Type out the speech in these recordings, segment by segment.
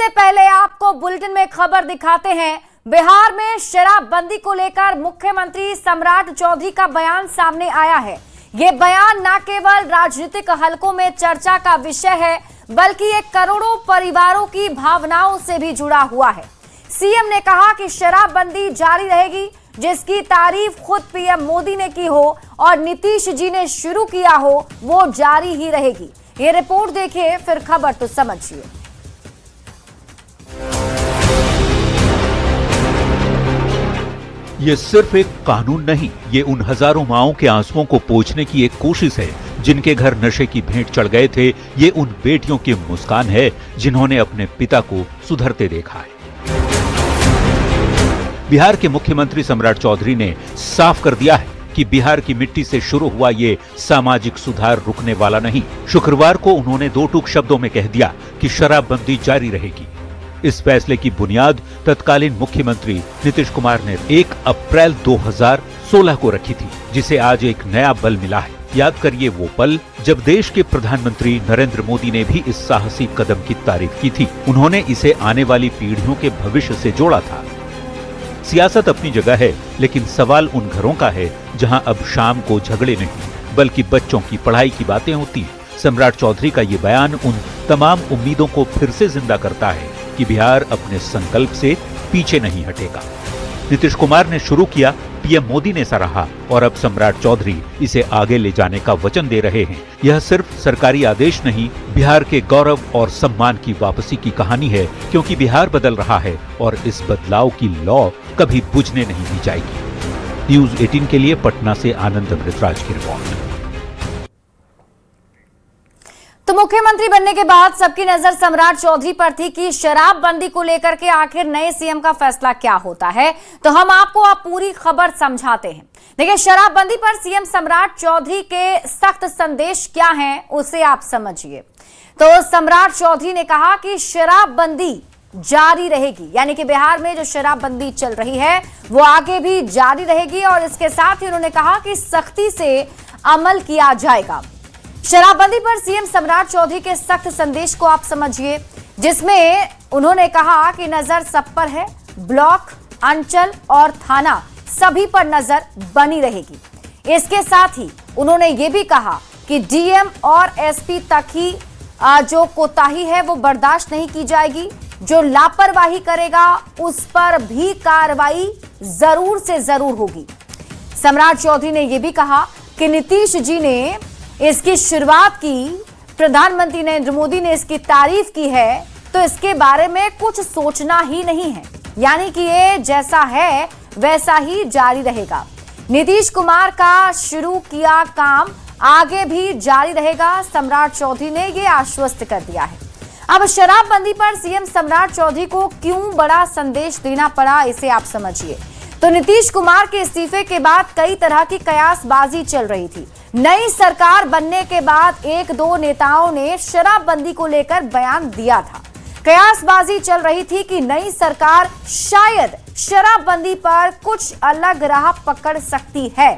सबसे पहले आपको बुलेटिन में खबर दिखाते हैं। बिहार में शराबबंदी को लेकर मुख्यमंत्री सम्राट चौधरी का बयान सामने आया है। ये बयान न केवल राजनीतिक हलकों में चर्चा का विषय है, बल्कि ये करोड़ों परिवारों की भावनाओं से भी जुड़ा हुआ है। सीएम ने कहा कि शराबबंदी जारी रहेगी, जिसकी तारीफ खुद पीएम मोदी ने की हो और नीतीश जी ने शुरू किया हो, वो जारी ही रहेगी। ये रिपोर्ट देखिए, फिर खबर तो समझिए। ये सिर्फ एक कानून नहीं, ये उन हजारों माओं के आंसुओं को पोंछने की एक कोशिश है जिनके घर नशे की भेंट चढ़ गए थे। ये उन बेटियों की मुस्कान है जिन्होंने अपने पिता को सुधरते देखा है। बिहार के मुख्यमंत्री सम्राट चौधरी ने साफ कर दिया है कि बिहार की मिट्टी से शुरू हुआ ये सामाजिक सुधार रुकने वाला नहीं। शुक्रवार को उन्होंने दो टूक शब्दों में कह दिया कि शराबबंदी जारी रहेगी। इस फैसले की बुनियाद तत्कालीन मुख्यमंत्री नीतीश कुमार ने 1 अप्रैल 2016 को रखी थी, जिसे आज एक नया बल मिला है। याद करिए वो पल जब देश के प्रधानमंत्री नरेंद्र मोदी ने भी इस साहसी कदम की तारीफ की थी। उन्होंने इसे आने वाली पीढ़ियों के भविष्य से जोड़ा था। सियासत अपनी जगह है, लेकिन सवाल उन घरों का है जहां अब शाम को झगड़े नहीं, बल्कि बच्चों की पढ़ाई की बातें होती हैं। सम्राट चौधरी का ये बयान उन तमाम उम्मीदों को फिर से जिंदा करता है कि बिहार अपने संकल्प से पीछे नहीं हटेगा। नीतीश कुमार ने शुरू किया, पीएम मोदी ने सराहा और अब सम्राट चौधरी इसे आगे ले जाने का वचन दे रहे हैं। यह सिर्फ सरकारी आदेश नहीं, बिहार के गौरव और सम्मान की वापसी की कहानी है, क्योंकि बिहार बदल रहा है और इस बदलाव की लौ कभी बुझने नहीं दी जाएगी। न्यूज़ 18 के लिए पटना से आनंद अमृतराज की रिपोर्ट। तो मुख्यमंत्री बनने के बाद सबकी नजर सम्राट चौधरी पर थी कि शराबबंदी को लेकर के आखिर नए सीएम का फैसला क्या होता है। तो हम आपको अब पूरी खबर समझाते हैं। देखिए, शराबबंदी पर सीएम सम्राट चौधरी के सख्त संदेश क्या हैं, उसे आप समझिए। तो सम्राट चौधरी ने कहा कि शराबबंदी जारी रहेगी, यानी कि बिहार में जो शराबबंदी चल रही है वो आगे भी जारी रहेगी, और इसके साथ ही उन्होंने कहा कि सख्ती से अमल किया जाएगा। शराबबंदी पर सीएम सम्राट चौधरी के सख्त संदेश को आप समझिए, जिसमें उन्होंने कहा कि नजर सब पर है, ब्लॉक, अंचल और थाना सभी पर नजर बनी रहेगी। इसके साथ ही उन्होंने ये भी कहा कि डीएम और एसपी तक ही जो कोताही है वो बर्दाश्त नहीं की जाएगी। जो लापरवाही करेगा उस पर भी कार्रवाई जरूर से जरूर होगी। सम्राट चौधरी ने यह भी कहा कि नीतीश जी ने इसकी शुरुआत की, प्रधानमंत्री नरेंद्र मोदी ने इसकी तारीफ की है, तो इसके बारे में कुछ सोचना ही नहीं है, यानी कि ये जैसा है वैसा ही जारी रहेगा। नीतीश कुमार का शुरू किया काम आगे भी जारी रहेगा, सम्राट चौधरी ने ये आश्वस्त कर दिया है। अब शराबबंदी पर सीएम सम्राट चौधरी को क्यों बड़ा संदेश देना पड़ा, इसे आप समझिए। तो नीतीश कुमार के इस्तीफे के बाद कई तरह की कयासबाजी चल रही थी। नई सरकार बनने के बाद एक दो नेताओं ने शराबबंदी को लेकर बयान दिया था। कयासबाजी चल रही थी कि नई सरकार शायद शराबबंदी पर कुछ अलग राह पकड़ सकती है।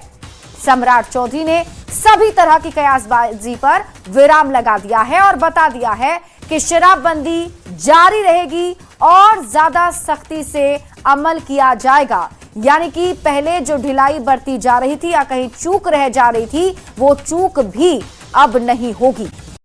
सम्राट चौधरी ने सभी तरह की कयासबाजी पर विराम लगा दिया है और बता दिया है कि शराबबंदी जारी रहेगी और ज्यादा सख्ती से अमल किया जाएगा। यानी कि पहले जो ढिलाई बरती जा रही थी या कहीं चूक रह जा रही थी, वो चूक भी अब नहीं होगी।